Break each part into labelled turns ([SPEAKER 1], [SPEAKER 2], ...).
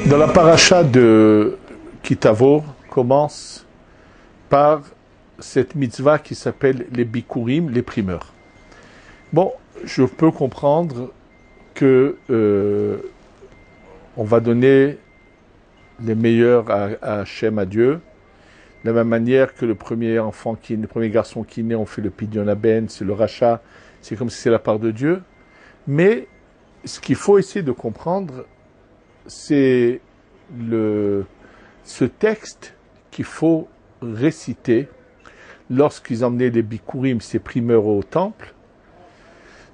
[SPEAKER 1] Dans la paracha de Kitavo commence par cette mitzvah qui s'appelle les bikurim, les primeurs. Bon, je peux comprendre que on va donner les meilleurs à Hachem, à Dieu, de la même manière que le premier garçon qui naît, on fait le pidyon aben, c'est le rachat, c'est comme si c'est la part de Dieu. Mais ce qu'il faut essayer de comprendre, c'est ce texte qu'il faut réciter lorsqu'ils emmenaient les bikurim, ces primeurs au temple.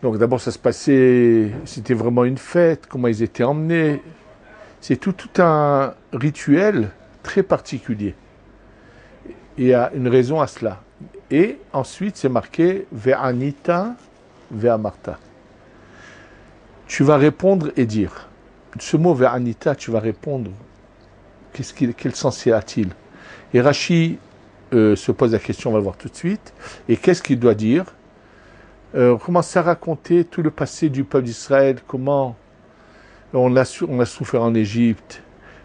[SPEAKER 1] Donc d'abord ça se passait, c'était vraiment une fête, comment ils étaient emmenés. C'est tout un rituel très particulier. Il y a une raison à cela. Et ensuite c'est marqué Ve'anita, Ve'amarta. Tu vas répondre et dire. Ce mot Ve'anita, tu vas répondre. Quel sens a-t-il? Et Rashi se pose la question, on va le voir tout de suite. Et qu'est-ce qu'il doit dire? Commencer à raconter tout le passé du peuple d'Israël, comment on a souffert en Égypte,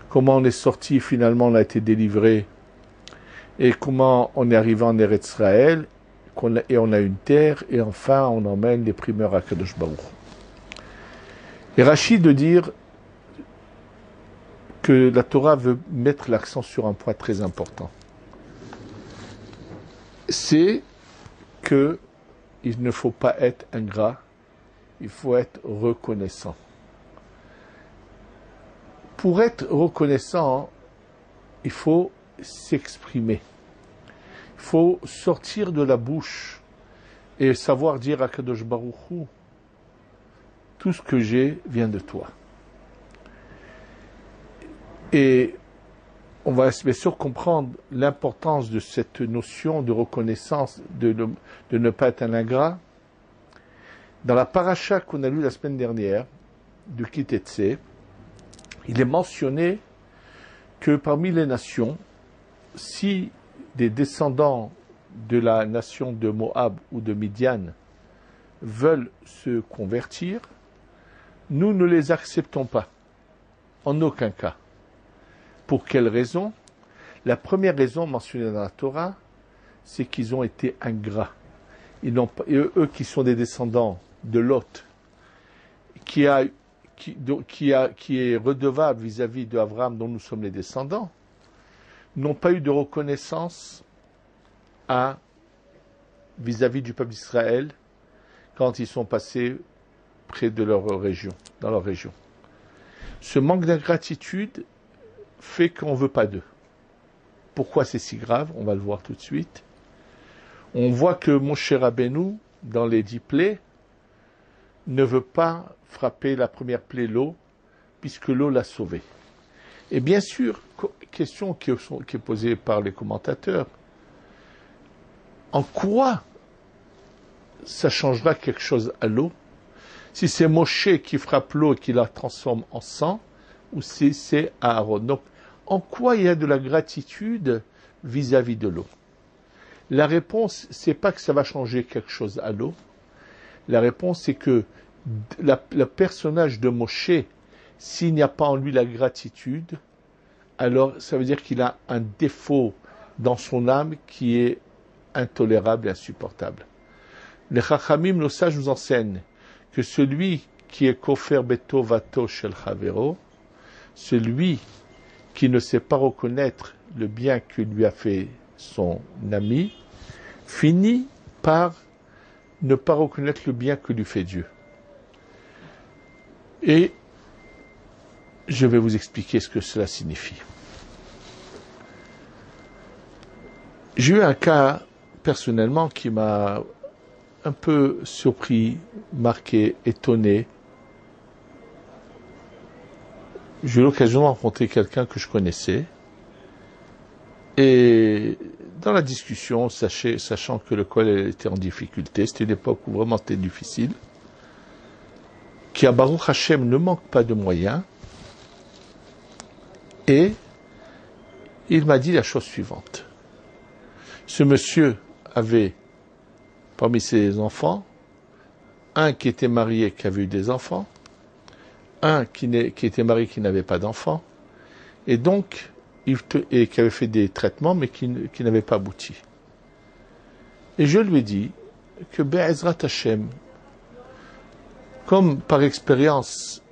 [SPEAKER 1] comment on est sorti, finalement on a été délivré, et comment on est arrivé en Eretz Israël, et on a une terre, et enfin on emmène les primeurs à Kadosh Baruch. Et Rashi de dire que la Torah veut mettre l'accent sur un point très important. C'est que il ne faut pas être ingrat, il faut être reconnaissant. Pour être reconnaissant, il faut s'exprimer. Il faut sortir de la bouche et savoir dire à Kadosh Baruch Hu, tout ce que j'ai vient de toi. Et on va bien sûr comprendre l'importance de cette notion de reconnaissance, de ne pas être un ingrat. Dans la paracha qu'on a lue la semaine dernière, de Kitetse, il est mentionné que parmi les nations, si des descendants de la nation de Moab ou de Midian veulent se convertir, nous ne les acceptons pas, en aucun cas. Pour quelle raison? La première raison mentionnée dans la Torah, c'est qu'ils ont été ingrats. Eux qui sont des descendants de Lot, qui est redevable vis-à-vis d'Abraham dont nous sommes les descendants, n'ont pas eu de reconnaissance vis-à-vis du peuple d'Israël quand ils sont passés près de leur région, dans leur région. Ce manque d'ingratitude fait qu'on ne veut pas d'eux. Pourquoi c'est si grave? On va le voir tout de suite. On voit que Moshe Rabbeinu, dans les 10 plaies, ne veut pas frapper la première plaie, l'eau, puisque l'eau l'a sauvé. Et bien sûr, question qui est posée par les commentateurs, en quoi ça changera quelque chose à l'eau si c'est Moshe qui frappe l'eau et qui la transforme en sang, ou si c'est Aaron? Donc, en quoi il y a de la gratitude vis-à-vis de l'eau? La réponse, c'est pas que ça va changer quelque chose à l'eau. La réponse, c'est que le personnage de Moshe, s'il n'y a pas en lui la gratitude, alors ça veut dire qu'il a un défaut dans son âme qui est intolérable et insupportable. Les Chachamim, nos sages, nous enseignent que celui qui est kofer beto vato shel chavero, celui qui ne sait pas reconnaître le bien que lui a fait son ami, finit par ne pas reconnaître le bien que lui fait Dieu. Et je vais vous expliquer ce que cela signifie. J'ai eu un cas personnellement qui m'a un peu surpris, marqué, étonné. J'ai eu l'occasion de rencontrer quelqu'un que je connaissais. Et dans la discussion, sachant que le collègue était en difficulté, c'était une époque où vraiment c'était difficile, qui à Baruch Hashem ne manque pas de moyens, et il m'a dit la chose suivante. Ce monsieur avait, parmi ses enfants, un qui était marié, qui avait eu des enfants, un qui était marié, qui n'avait pas d'enfants, et donc, et qui avait fait des traitements, mais qui n'avaient pas abouti. Et je lui ai dit que Be'ezrat Hashem, comme par expérience,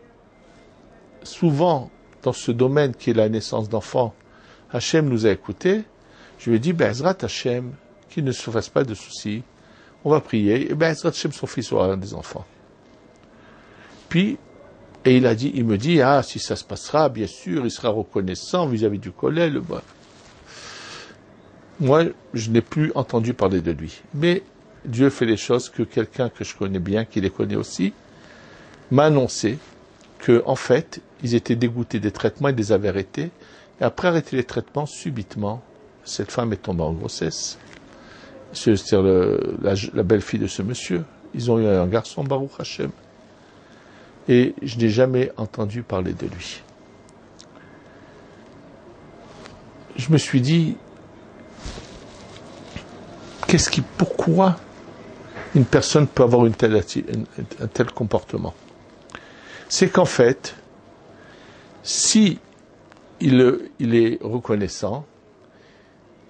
[SPEAKER 1] souvent dans ce domaine qui est la naissance d'enfants, Hashem nous a écoutés, je lui ai dit, Be'ezrat Hashem, qu'il ne se fasse pas de soucis, on va prier, et Be'ezrat Hashem, son fils aura des enfants. Puis, et il me dit, si ça se passera, bien sûr, il sera reconnaissant vis-à-vis du collègue. Moi, je n'ai plus entendu parler de lui. Mais Dieu fait les choses que quelqu'un que je connais bien, qui les connaît aussi, m'a annoncé que, en fait, ils étaient dégoûtés des traitements, ils les avaient arrêtés. Et après arrêter les traitements, subitement, cette femme est tombée en grossesse. C'est-à-dire la belle-fille de ce monsieur. Ils ont eu un garçon, Baruch Hashem. Et je n'ai jamais entendu parler de lui. Je me suis dit, pourquoi une personne peut avoir un tel comportement? C'est qu'en fait, si il est reconnaissant,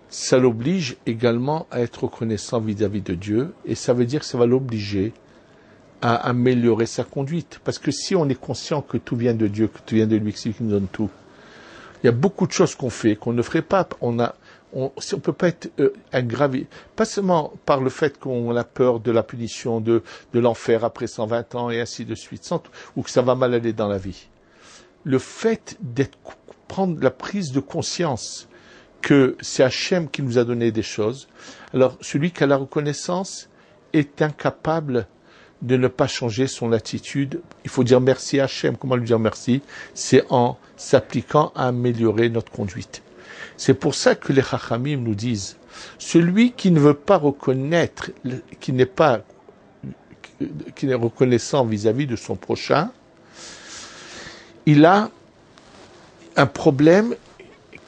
[SPEAKER 1] ça l'oblige également à être reconnaissant vis-à-vis de Dieu, et ça veut dire que ça va l'obliger à améliorer sa conduite. Parce que si on est conscient que tout vient de Dieu, que tout vient de lui, que c'est lui qui nous donne tout, il y a beaucoup de choses qu'on fait, qu'on ne ferait pas. On peut pas être aggravé, pas seulement par le fait qu'on a peur de la punition, de l'enfer après 120 ans et ainsi de suite, ou que ça va mal aller dans la vie. Le fait prendre la prise de conscience que c'est Hachem qui nous a donné des choses, alors celui qui a la reconnaissance est incapable de ne pas changer son attitude. Il faut dire merci à Hachem. Comment lui dire merci? C'est en s'appliquant à améliorer notre conduite. C'est pour ça que les Chachamim nous disent, celui qui ne veut pas reconnaître, qui n'est reconnaissant vis-à-vis de son prochain, il a un problème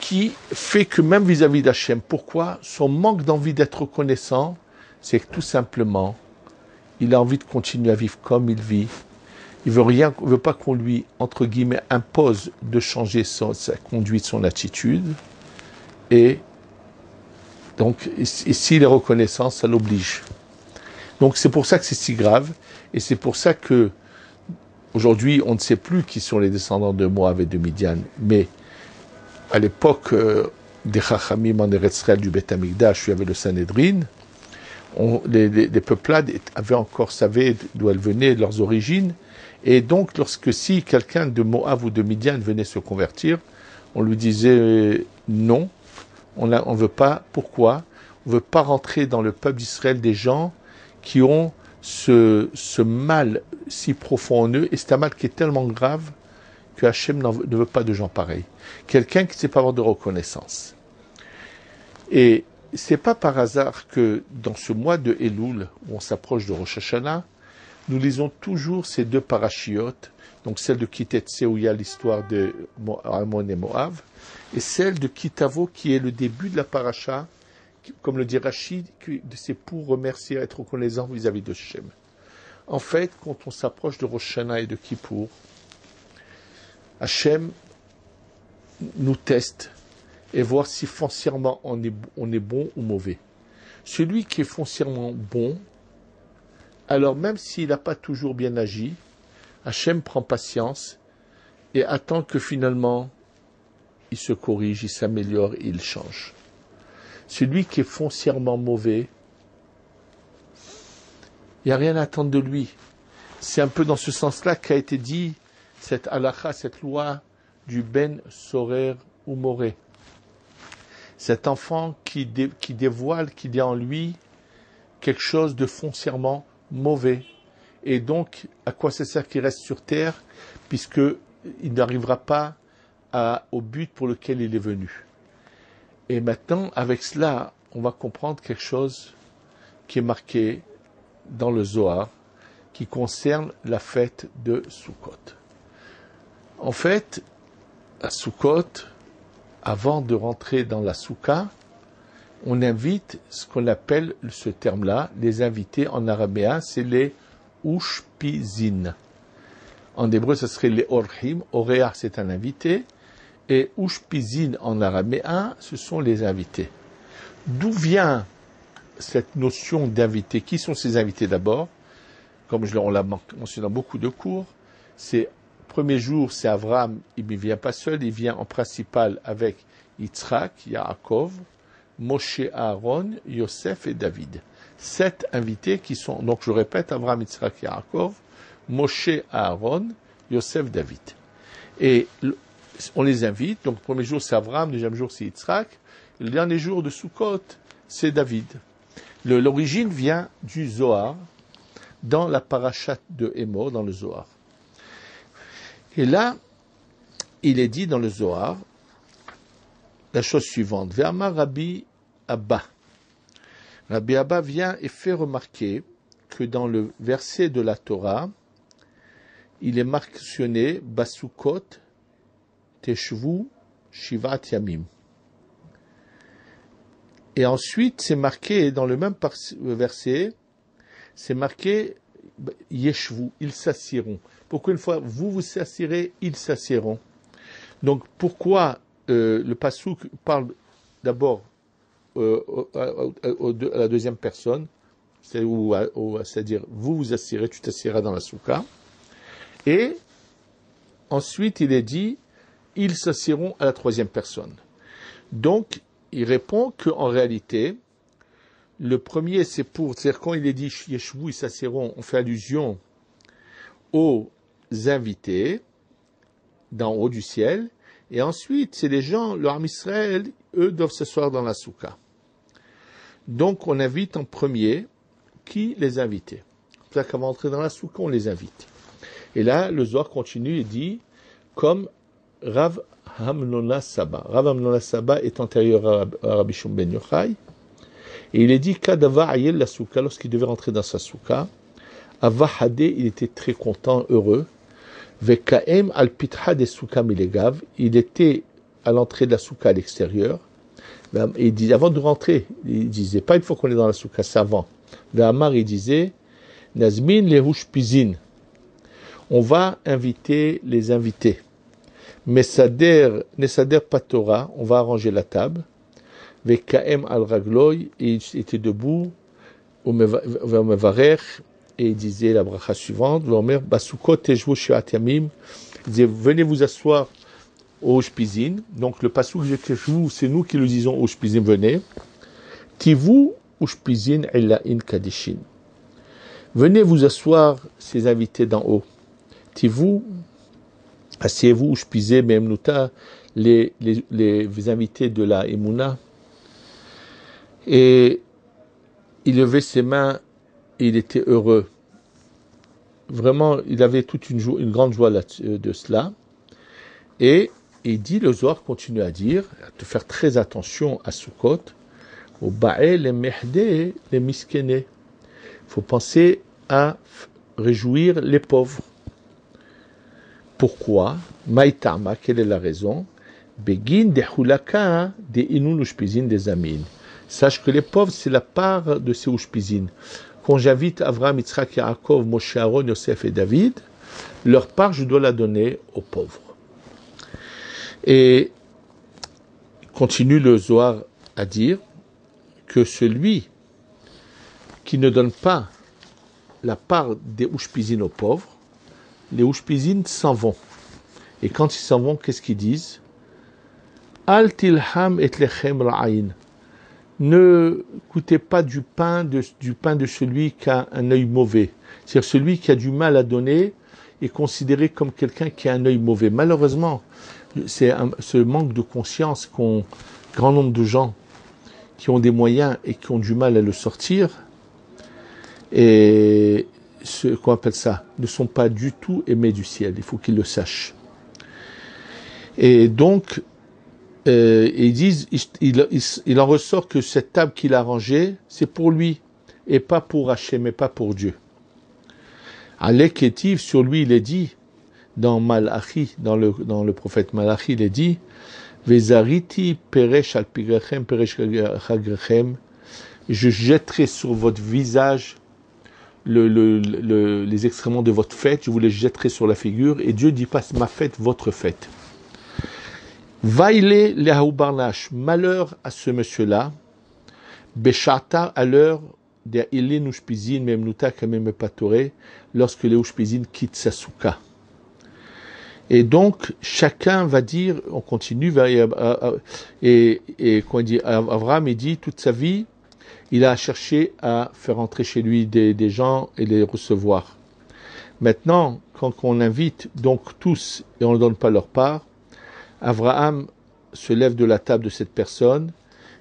[SPEAKER 1] qui fait que même vis-à-vis d'Hachem, pourquoi? Son manque d'envie d'être reconnaissant, c'est que tout simplement, il a envie de continuer à vivre comme il vit. Il veut pas qu'on lui, entre guillemets, impose de changer sa conduite, son attitude. Et donc, s'il est reconnaissant, ça l'oblige. Donc, c'est pour ça que c'est si grave. Et c'est pour ça que, aujourd'hui, on ne sait plus qui sont les descendants de Moab et de Midian. Mais, à l'époque des Chachamim en Eretz Israël du Beth Amikdash, où il y avait le Sanhedrin, les peuplades savaient d'où elles venaient, de leurs origines, et donc si quelqu'un de Moab ou de Midian venait se convertir, on lui disait non, on ne veut pas. Pourquoi? On ne veut pas rentrer dans le peuple d'Israël des gens qui ont ce mal si profond en eux, et c'est un mal qui est tellement grave que Hachem ne veut pas de gens pareils. Quelqu'un qui ne sait pas avoir de reconnaissance. Et c'est pas par hasard que dans ce mois de Elul, où on s'approche de Rosh Hashanah, nous lisons toujours ces deux parachiotes, donc celle de Kitetse où il y a l'histoire de Ammon et Moab, et celle de Kitavo qui est le début de la paracha, comme le dit Rachid, c'est pour remercier, être reconnaissant vis-à-vis de Shem. En fait, quand on s'approche de Rosh Hashanah et de Kippour, Hachem nous teste et voir si foncièrement on est bon ou mauvais. Celui qui est foncièrement bon, alors même s'il n'a pas toujours bien agi, Hachem prend patience et attend que finalement il se corrige, il s'améliore et il change. Celui qui est foncièrement mauvais, il n'y a rien à attendre de lui. C'est un peu dans ce sens-là qu'a été dit cette halakha, cette loi du ben sorer ou moré. Cet enfant qui dévoile, qui dit en lui quelque chose de foncièrement mauvais. Et donc, à quoi ça sert qu'il reste sur terre, puisqu'il n'arrivera pas au but pour lequel il est venu. Et maintenant, avec cela, on va comprendre quelque chose qui est marqué dans le Zohar, qui concerne la fête de Sukkot. En fait, à Sukkot, avant de rentrer dans la soukha, on invite ce qu'on appelle, ce terme-là, les invités en araméen, c'est les ushpizin. En hébreu, ce serait les orhim. Oréa, c'est un invité. Et Ushpizin en araméen, ce sont les invités. D'où vient cette notion d'invité? Qui sont ces invités d'abord? Comme on l'a mentionné dans beaucoup de cours, premier jour, c'est Abraham, il ne vient pas seul, il vient en principal avec Yitzhak, Yaakov, Moshe, Aaron, Yosef et David. 7 invités qui sont, donc je répète, Abraham, Yitzhak, Yaakov, Moshe, Aaron, Yosef, David. Et on les invite, donc le premier jour c'est Abraham, le deuxième jour c'est Yitzhak, et le dernier jour de Sukkot, c'est David. L'origine vient du Zohar, dans la parashat de Émor, dans le Zohar. Et là, il est dit dans le Zohar la chose suivante. Ve'amar Rabbi Abba. Rabbi Abba vient et fait remarquer que dans le verset de la Torah, il est mentionné Basukot Teshvu Shivat Yamim. Et ensuite, c'est marqué dans le même verset, c'est marqué Yeshvu, ils s'assiront. Pourquoi une fois vous vous s'assirez, ils s'assiront. Donc pourquoi le passouk parle d'abord à la deuxième personne, c'est-à-dire vous vous assirez, tu t'assiras dans la soukha, et ensuite il est dit ils s'assiront à la troisième personne. Donc il répond qu'en réalité le premier c'est c'est-à-dire quand il est dit Yeshvu, ils s'assiront, on fait allusion aux invités d'en haut du ciel, et ensuite c'est les gens, le Ham Israël, eux doivent s'asseoir dans la soukha. Donc on invite en premier qui? Les invités. C'est pour ça qu'avant d'entrer dans la soukha, on les invite. Et là, le Zohar continue et dit, comme Rav Hamnona Saba. Rav Hamnona Saba est antérieur à Rabbi Shimon ben Yochai, et il est dit qu'Adava Ayel la soukha, lorsqu'il devait rentrer dans sa soukha, Avahade, il était très content, heureux. Vekaem al pitha des soukha milegav, il était à l'entrée de la soukha à l'extérieur. Et il disait, avant de rentrer, il disait pas une fois qu'on est dans la soukha, c'est avant. Amar, il disait, Nazmin les Ushpizin. On va inviter les invités. Nesader patora, on va arranger la table. Vekaem al ragloy, il était debout. Umevarer, et il disait la bracha suivante, Basukot tejvu shivat yamim, il disait venez vous asseoir au Ushpizin. Donc le pasuk tejvu, c'est nous qui le disons au Ushpizin, venez. Tivu Ushpizin elain kadishin. Venez vous asseoir, ces invités d'en haut. Tivu, asseyez-vous Ushpizé memnuta, les invités de la Emouna. Et il levait ses mains et il était heureux. Vraiment, il avait toute une grande joie de cela. Et il dit, le Zohar continue à dire, de faire très attention à Sukkot, au Ba'el et Mehdé, les Miskene. Il faut penser à réjouir les pauvres. Pourquoi? Maïtama, quelle est la raison? Begin de Hulaka, de Inun Ushpizin des Amin. Sache que les pauvres, c'est la part de ces Ushpizin. Quand j'invite Avraham, Yitzhak, Yaakov, Moshe, Aaron, Yosef et David, leur part, je dois la donner aux pauvres. Et continue le Zohar à dire que celui qui ne donne pas la part des Ushpizin aux pauvres, les Ushpizin s'en vont. Et quand ils s'en vont, qu'est-ce qu'ils disent? Al tilham et lechem ra'ain. Ne goûtez pas du pain de celui qui a un œil mauvais. C'est-à-dire celui qui a du mal à donner est considéré comme quelqu'un qui a un œil mauvais. Malheureusement, c'est ce manque de conscience qu'ont grand nombre de gens qui ont des moyens et qui ont du mal à le sortir. Et ce qu'on appelle ça, ne sont pas du tout aimés du ciel. Il faut qu'ils le sachent. Et donc, ils disent, il en ressort que cette table qu'il a rangée, c'est pour lui, et pas pour Hachem, mais pas pour Dieu. Aleketiv, sur lui, il est dit, dans Malachi, dans le prophète Malachi, il est dit, Vezariti peresh al pigrechem, peresh chagrechem, je jetterai sur votre visage les excréments de votre fête, je vous les jetterai sur la figure, et Dieu dit pas ma fête, votre fête. Vaile lehaou barnash, malheur à ce monsieur-là, Beshata à l'heure des Ilin Ushpizin, Memnuta Kamem Patore, lorsque les Ushpizin quittent sa souka. Et donc, chacun va dire, on continue, et quand il dit, Avraham, il dit, toute sa vie, il a cherché à faire entrer chez lui des gens et les recevoir. Maintenant, quand on invite donc tous et on ne donne pas leur part, Avraham se lève de la table de cette personne,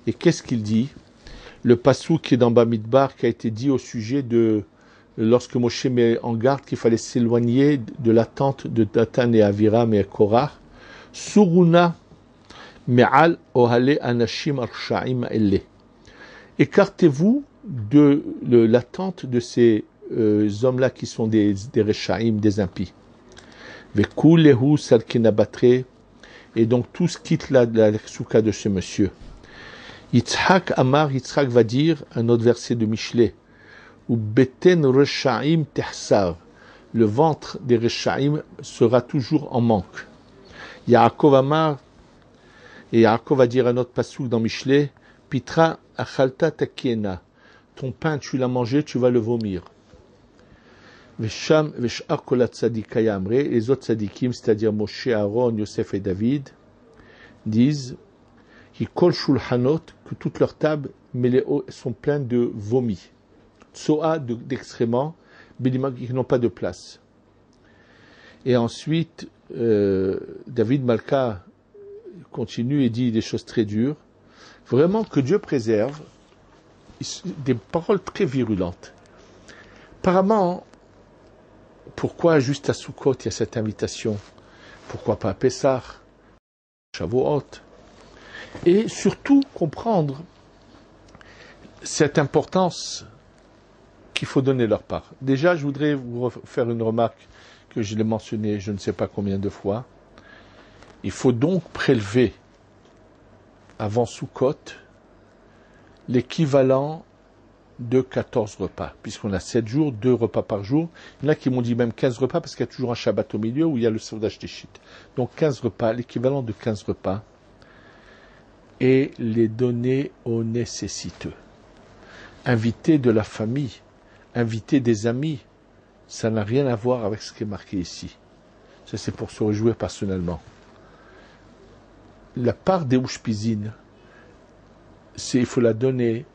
[SPEAKER 1] et qu'est-ce qu'il dit? Le passouk qui est dans Bamidbar, qui a été dit au sujet de lorsque Moshe met en garde qu'il fallait s'éloigner de la tente de Datan et Aviram et Korah, Suruna me'al ohale anashim arsha'im elle. Écartez-vous de la tente de ces hommes-là qui sont des Reshaim, des impies. Vekulehu salkina batre, et donc tous quittent la souka de ce monsieur. Yitzhak Amar, Yitzhak va dire, un autre verset de Michelet, ou Beten Reshaim Tehsar, le ventre des Reshaim sera toujours en manque. Yaakov Amar, et Yaakov va dire un autre passouk dans Michelet, Pitra Achalta Takiena, ton pain tu l'as mangé, tu vas le vomir. Vesham Veshar Kolat Tzadikaya Amre, les autres tzadikim, c'est-à-dire Moshe, Aaron, Yosef et David, disent, Kol Shulhanot, que toutes leurs tables sont pleines de vomi. Tsoa, d'excréments, Bédima, qui n'ont pas de place. Et ensuite, David Malka continue et dit des choses très dures. Vraiment que Dieu préserve des paroles très virulentes. Apparemment, pourquoi juste à Sukkot il y a cette invitation? Pourquoi pas à Pessah, Shavuot? Et surtout comprendre cette importance qu'il faut donner leur part. Déjà, je voudrais vous faire une remarque que je l'ai mentionnée je ne sais pas combien de fois. Il faut donc prélever avant Sukkot l'équivalent de 14 repas, puisqu'on a 7 jours, 2 repas par jour. Il y en a qui m'ont dit même 15 repas, parce qu'il y a toujours un Shabbat au milieu où il y a le Seudash Teshit. Donc 15 repas, l'équivalent de 15 repas, et les donner aux nécessiteux. Inviter de la famille, inviter des amis, ça n'a rien à voir avec ce qui est marqué ici. Ça, c'est pour se réjouir personnellement. La part des Ushpizin, il faut la donner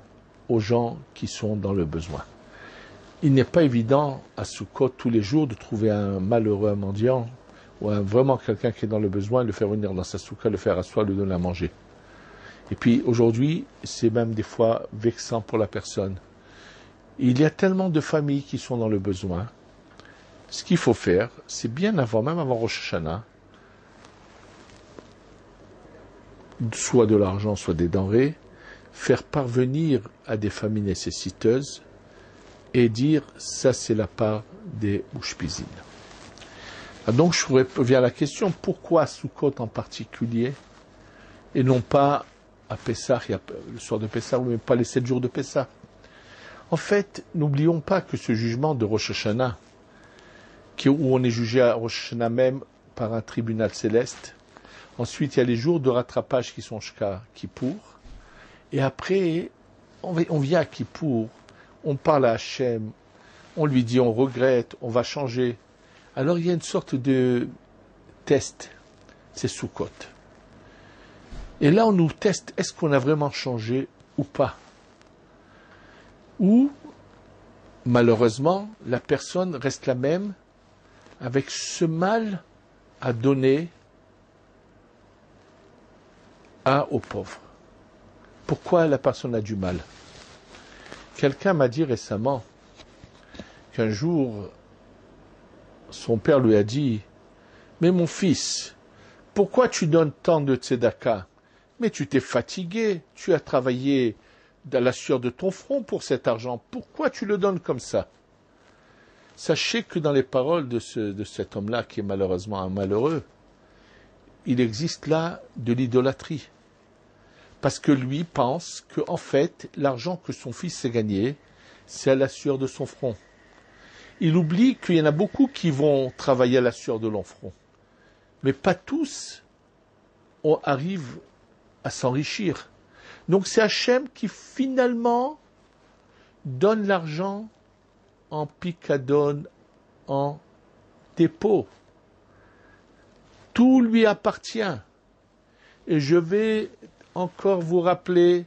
[SPEAKER 1] aux gens qui sont dans le besoin. Il n'est pas évident à Sukkot tous les jours de trouver un malheureux, un mendiant, ou vraiment quelqu'un qui est dans le besoin, le faire venir dans sa soukha, le faire asseoir, lui donner à manger. Et puis aujourd'hui, c'est même des fois vexant pour la personne. Il y a tellement de familles qui sont dans le besoin. Ce qu'il faut faire, c'est bien avant, même avant Rosh Hashanah, soit de l'argent, soit des denrées, faire parvenir à des familles nécessiteuses et dire, ça c'est la part des Ushpizin. Donc je reviens à la question, pourquoi à Sukkot en particulier, et non pas à Pessah, le soir de Pessah, ou même pas les 7 jours de Pessah. En fait, n'oublions pas que ce jugement de Rosh Hashanah, où on est jugé à Rosh Hashanah même par un tribunal céleste, ensuite il y a les jours de rattrapage qui sont Shka Kippour, et après, on vient à Kippour, on parle à Hachem, on lui dit on regrette, on va changer. Alors il y a une sorte de test, c'est Sukkot. Et là on nous teste, est-ce qu'on a vraiment changé ou pas? Ou, malheureusement, la personne reste la même, avec ce mal à donner aux pauvres. Pourquoi la personne a du mal? Quelqu'un m'a dit récemment qu'un jour, son père lui a dit, « Mais mon fils, pourquoi tu donnes tant de tzedaka? Mais tu t'es fatigué, tu as travaillé dans la sueur de ton front pour cet argent, pourquoi tu le donnes comme ça ?» Sachez que dans les paroles de cet homme-là, qui est malheureusement un malheureux, il existe là de l'idolâtrie. Parce que lui pense que, en fait, l'argent que son fils s'est gagné, c'est à la sueur de son front. Il oublie qu'il y en a beaucoup qui vont travailler à la sueur de leur front. Mais pas tous on arrive à s'enrichir. Donc c'est Hachem qui finalement donne l'argent en picadone, en dépôt. Tout lui appartient. Et je vais encore vous rappeler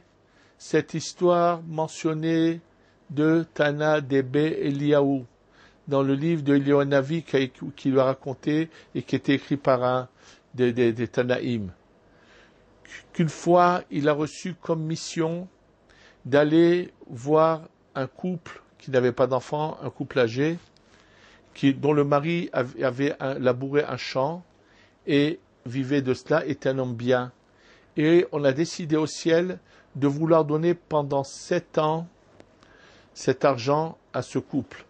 [SPEAKER 1] cette histoire mentionnée de Tana Debe Eliaou dans le livre de Eliyahu Hanavi qui lui a raconté et qui était écrit par un des Tanaïm. Qu'une fois, il a reçu comme mission d'aller voir un couple qui n'avait pas d'enfant, un couple âgé, dont le mari avait labouré un champ et vivait de cela, était un homme bien. Et on a décidé au ciel de vouloir donner pendant 7 ans cet argent à ce couple.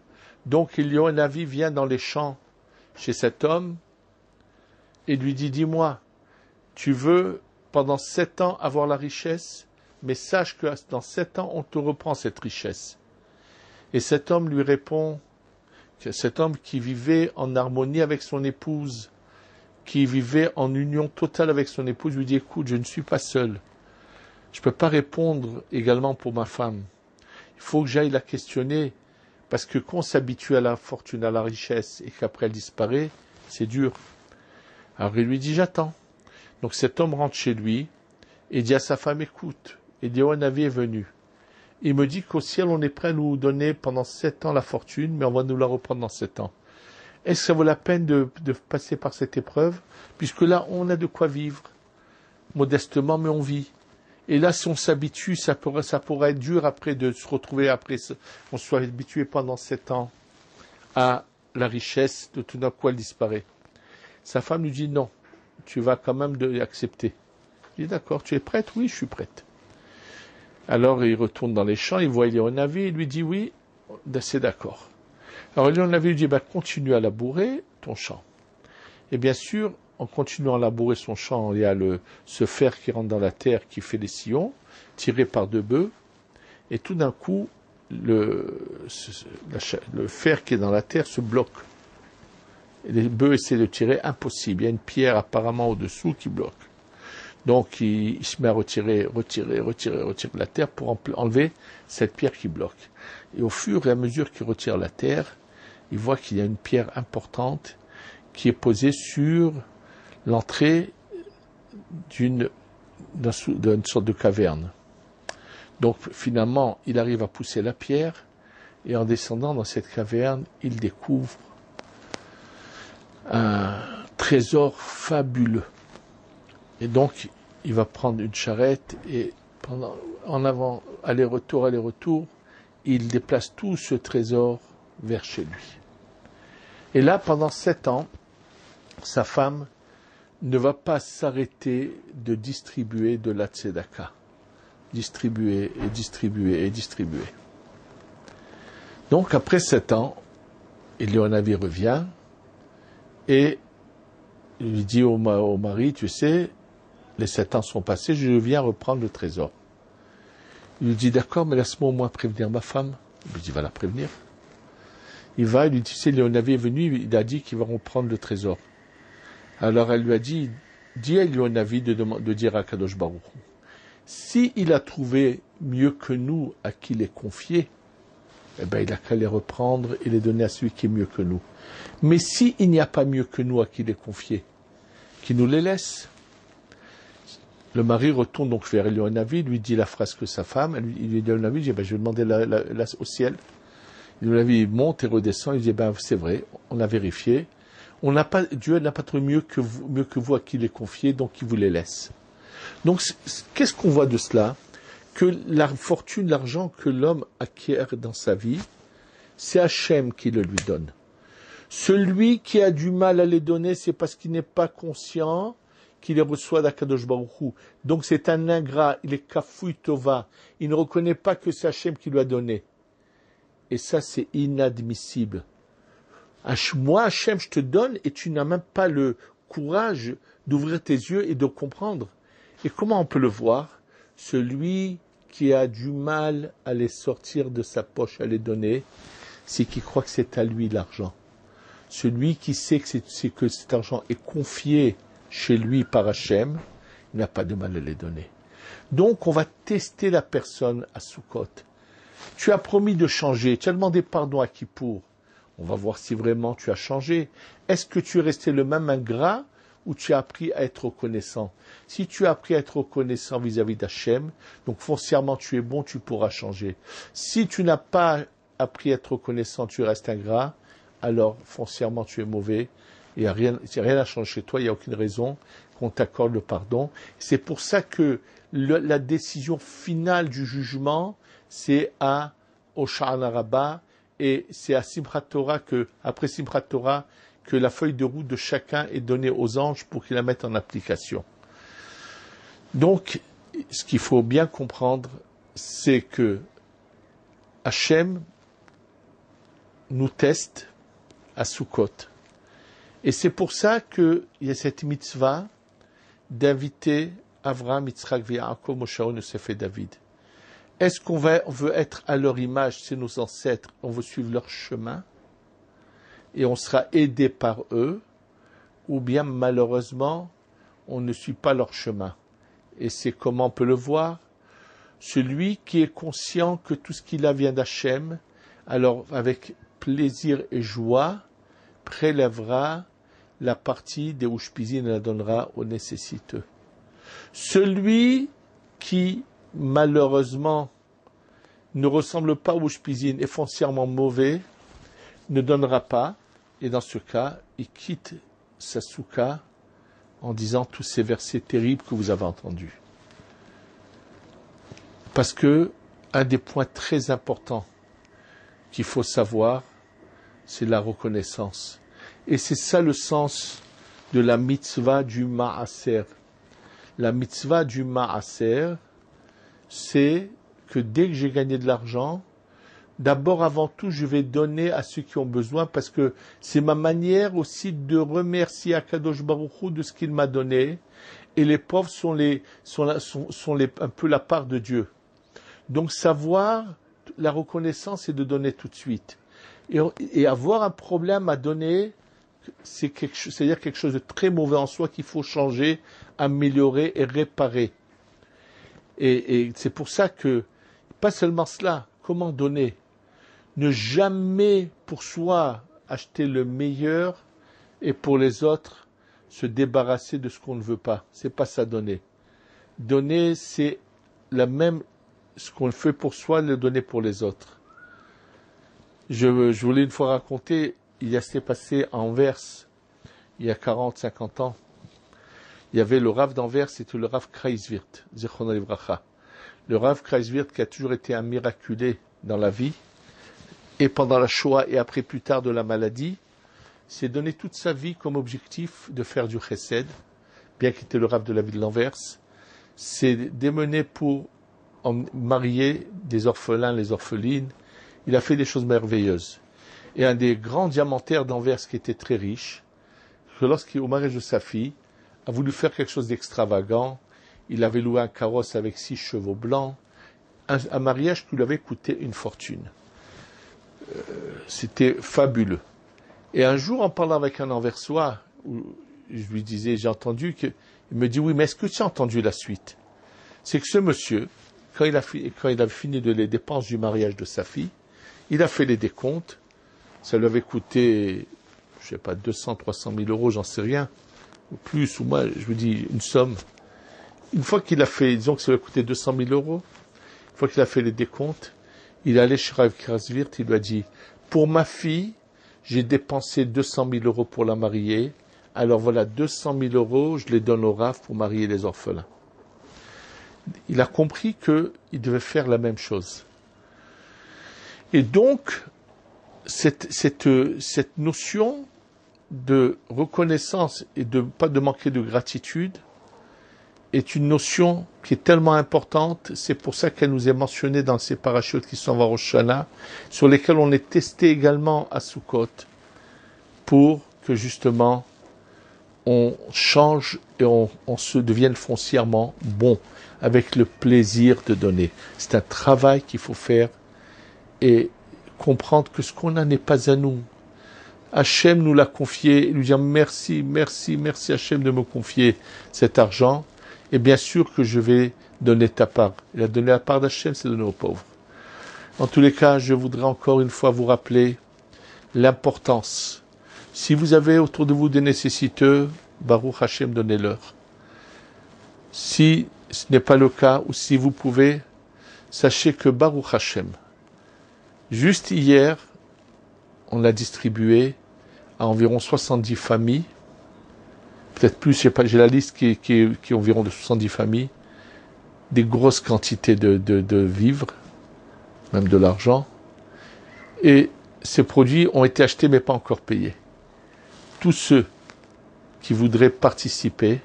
[SPEAKER 1] Donc Eliyahu Hanavi vient dans les champs chez cet homme et lui dit, dis-moi, tu veux pendant 7 ans avoir la richesse, mais sache que dans 7 ans on te reprend cette richesse. Et cet homme lui répond, cet homme qui vivait en harmonie avec son épouse, qui vivait en union totale avec son épouse, lui dit, écoute, je ne suis pas seul. Je ne peux pas répondre également pour ma femme. Il faut que j'aille la questionner, parce que quand on s'habitue à la fortune, à la richesse, et qu'après elle disparaît, c'est dur. Alors il lui dit, j'attends. Donc cet homme rentre chez lui, et dit à sa femme, écoute, Eliyahu Hanavi est venu. Il me dit qu'au ciel, on est prêt à nous donner pendant 7 ans la fortune, mais on va nous la reprendre dans 7 ans. Est-ce que ça vaut la peine de passer par cette épreuve? Puisque là, on a de quoi vivre, modestement, mais on vit. Et là, si on s'habitue, ça pourrait être dur après de se retrouver, après on soit habitué pendant 7 ans à la richesse, de tout d'un coup, elle disparaît. Sa femme lui dit, non, tu vas quand même accepter. Il dit, d'accord, tu es prête? Oui, je suis prête. Alors, il retourne dans les champs, il voit Eliyahu Hanavi, il lui dit, oui, c'est d'accord. Alors, Eliyahu Hanavi lui dit, continue à labourer ton champ. Et bien sûr, en continuant à labourer son champ, il y a ce fer qui rentre dans la terre, qui fait les sillons, tiré par 2 bœufs, et tout d'un coup, le fer qui est dans la terre se bloque. Et les bœufs essaient de tirer, impossible. Il y a une pierre apparemment au-dessous qui bloque. Donc il se met à retirer la terre pour enlever cette pierre qui bloque. Et au fur et à mesure qu'il retire la terre, il voit qu'il y a une pierre importante qui est posée sur l'entrée d'une sorte de caverne. Donc finalement, il arrive à pousser la pierre et en descendant dans cette caverne, il découvre un trésor fabuleux. Et donc, il va prendre une charrette et en avant, aller-retour, il déplace tout ce trésor vers chez lui. Et là, pendant 7 ans, sa femme ne va pas s'arrêter de distribuer de la tzedaka. Distribuer. Donc, après 7 ans, Eliyahu Hanavi revient et il lui dit au mari, tu sais, les 7 ans sont passés, je viens reprendre le trésor. Il lui dit, d'accord, mais laisse-moi au moins prévenir ma femme. Il lui dit, va la prévenir. Il lui dit, tu sais, Eliyahu Hanavi est venu, il a dit qu'il va reprendre le trésor. Alors elle lui a dit, dis à Eliyahu Hanavi de dire à Kadosh Baruch Hu, si il a trouvé mieux que nous à qui les confier, eh ben il a qu'à les reprendre et les donner à celui qui est mieux que nous. Mais si il n'y a pas mieux que nous à qui les confier, qu'il nous les laisse. Le mari retourne donc vers Eliyahu Hanavi, lui dit la phrase que sa femme, Eliyahu Hanavi dit, je vais demander au ciel. Eliyahu Hanavi monte et redescend, il dit, c'est vrai, on a vérifié, Dieu n'a pas trouvé mieux que vous à qui les confier, donc il vous les laisse. Donc, qu'est-ce qu'on voit de cela? Que la fortune, l'argent que l'homme acquiert dans sa vie, c'est Hachem qui le lui donne. Celui qui a du mal à les donner, c'est parce qu'il n'est pas conscient qu'il les reçoit d'Akadosh Baruch Hu. Donc c'est un ingrat, il est kafouï tova. Il ne reconnaît pas que c'est Hachem qui lui a donné. Et ça, c'est inadmissible. Moi, Hachem, je te donne et tu n'as même pas le courage d'ouvrir tes yeux et de comprendre. Et comment on peut le voir? Celui qui a du mal à les sortir de sa poche, à les donner, c'est qu'il croit que c'est à lui l'argent. Celui qui sait que cet argent est confié chez lui par Hachem, il n'y a pas de mal à les donner. Donc, on va tester la personne à Sukkot. Tu as promis de changer, tu as demandé pardon à Kippour. On va voir si vraiment tu as changé. Est-ce que tu es resté le même ingrat ou tu as appris à être reconnaissant? Si tu as appris à être reconnaissant vis-à-vis d'Hachem, donc foncièrement tu es bon, tu pourras changer. Si tu n'as pas appris à être reconnaissant, tu restes ingrat, alors foncièrement tu es mauvais. Il n'y a rien à changer chez toi, il n'y a aucune raison qu'on t'accorde le pardon. C'est pour ça que la décision finale du jugement, c'est à Hoshana Rabbah, et c'est à Simchat Torah après Simchat Torah, que la feuille de route de chacun est donnée aux anges pour qu'ils la mettent en application. Donc, ce qu'il faut bien comprendre, c'est que Hachem nous teste à Sukkot. Et c'est pour ça qu'il y a cette mitzvah d'inviter Avraham, Yitzhak, Yaakov, Moshe, Yosef et David. Est-ce qu'on veut être à leur image, c'est nos ancêtres, on veut suivre leur chemin et on sera aidé par eux, ou bien malheureusement, on ne suit pas leur chemin. Et c'est comment on peut le voir? Celui qui est conscient que tout ce qu'il a vient d'Hachem, alors avec plaisir et joie, prélèvera la partie des Ushpizin et la donnera aux nécessiteux. Celui qui, malheureusement, ne ressemble pas au Ushpizin, est foncièrement mauvais, ne donnera pas, et dans ce cas, il quitte sa soukha en disant tous ces versets terribles que vous avez entendus. Parce que, un des points très importants qu'il faut savoir, c'est la reconnaissance. Et c'est ça le sens de la mitzvah du Ma'aser. La mitzvah du Ma'aser, c'est que dès que j'ai gagné de l'argent, d'abord, avant tout, je vais donner à ceux qui ont besoin parce que c'est ma manière aussi de remercier Akadosh Baruch Hu de ce qu'il m'a donné. Et les pauvres sont un peu la part de Dieu. Donc, savoir la reconnaissance et de donner tout de suite. Et avoir un problème à donner, c'est-à-dire quelque chose de très mauvais en soi qu'il faut changer, améliorer et réparer. Et c'est pour ça que, pas seulement cela, comment donner? Ne jamais pour soi acheter le meilleur et pour les autres se débarrasser de ce qu'on ne veut pas. C'est pas ça donner. Donner, c'est ce qu'on fait pour soi, le donner pour les autres. Je voulais une fois raconter, il y a s'est passé à Anvers, il y a 40, 50 ans. Il y avait le Rav d'Anvers, c'était le Rav Kreiswirth, Zichrono Livracha. Le Rav Kreiswirth qui a toujours été un miraculé dans la vie, et pendant la Shoah et après plus tard de la maladie, s'est donné toute sa vie comme objectif de faire du chesed, bien qu'il était le Rav de la ville de l'Anvers, s'est démené pour marier des orphelins, les orphelines. Il a fait des choses merveilleuses. Et un des grands diamantaires d'Anvers qui était très riche, que lorsqu'au mariage de sa fille, a voulu faire quelque chose d'extravagant, il avait loué un carrosse avec 6 chevaux blancs, un mariage qui lui avait coûté une fortune. C'était fabuleux. Et un jour, en parlant avec un Anversois, où je lui disais, j'ai entendu que, il me dit, oui, mais est-ce que tu as entendu la suite? C'est que ce monsieur, quand il a fini de les dépenses du mariage de sa fille, il a fait les décomptes, ça lui avait coûté, je sais pas, 200, 300 000 euros, j'en sais rien, ou plus, ou moi, je vous dis une somme. Une fois qu'il a fait, disons que ça lui a coûté 200 000 euros, une fois qu'il a fait les décomptes, il est allé chez Rav Kreiswirth, il lui a dit, pour ma fille, j'ai dépensé 200 000 euros pour la marier, alors voilà, 200 000 euros, je les donne au Rav pour marier les orphelins. Il a compris qu'il devait faire la même chose. Et donc, cette notion de reconnaissance et de pas de manquer de gratitude est une notion qui est tellement importante, c'est pour ça qu'elle nous est mentionnée dans ces parachutes qui sont à Rosh Hashanah, sur lesquels on est testé également à Sukkot, pour que justement on change et on se devienne foncièrement bon, avec le plaisir de donner. C'est un travail qu'il faut faire et comprendre que ce qu'on a n'est pas à nous. Hachem nous l'a confié, et lui dire merci, merci, merci Hachem de me confier cet argent. Et bien sûr que je vais donner ta part. Il a donné la part d'Hachem, c'est donner aux pauvres. En tous les cas, je voudrais encore une fois vous rappeler l'importance. Si vous avez autour de vous des nécessiteux, Baruch Hashem, donnez-leur. Si ce n'est pas le cas, ou si vous pouvez, sachez que Baruch Hashem, juste hier, on l'a distribué à environ 70 familles, peut-être plus, j'ai la liste qui est environ de 70 familles, des grosses quantités de vivres, même de l'argent, et ces produits ont été achetés mais pas encore payés. Tous ceux qui voudraient participer,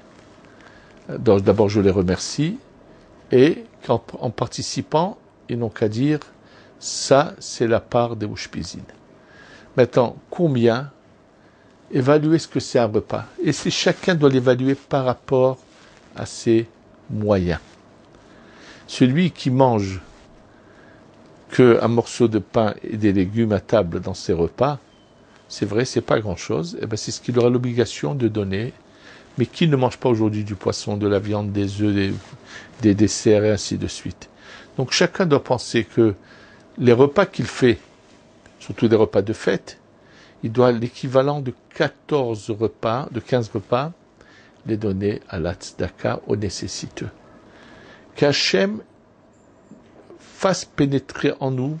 [SPEAKER 1] d'abord je les remercie, et en participant, ils n'ont qu'à dire, ça c'est la part des Ushpizin. Maintenant, combien? Évaluer ce que c'est un repas. Et chacun doit l'évaluer par rapport à ses moyens. Celui qui mange qu'un morceau de pain et des légumes à table dans ses repas, c'est vrai, c'est pas grand-chose, et c'est ce qu'il aura l'obligation de donner. Mais qui ne mange pas aujourd'hui du poisson, de la viande, des œufs, des desserts et ainsi de suite. Donc chacun doit penser que les repas qu'il fait, surtout des repas de fête, il doit l'équivalent de 15 repas, les donner à la tzedaka, aux nécessiteux. Qu'Hachem fasse pénétrer en nous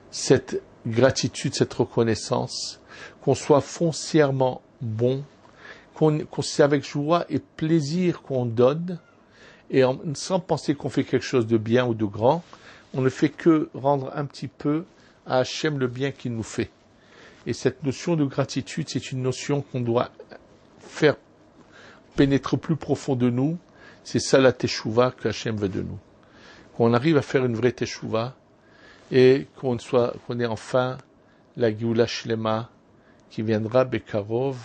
[SPEAKER 1] cette gratitude, cette reconnaissance, qu'on soit foncièrement bon, qu'on c'est avec joie et plaisir qu'on donne, et sans penser qu'on fait quelque chose de bien ou de grand, on ne fait que rendre un petit peu à Hachem le bien qu'il nous fait. Et cette notion de gratitude, c'est une notion qu'on doit faire pénétrer plus profond de nous. C'est ça la teshuva que Hachem veut de nous. Qu'on arrive à faire une vraie teshuva et qu'on ait enfin la Geoula Shlema qui viendra Bekarov.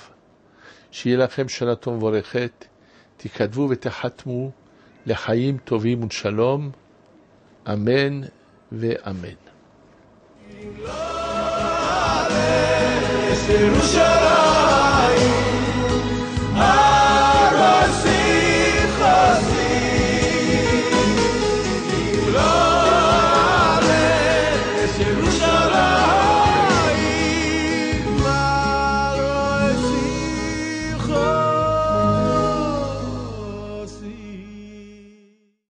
[SPEAKER 1] Shiye lachem shana tov vorechet, tikadvu v'techatmu lechaim tovim u'shalom. Amen ve amen. Yerushalayim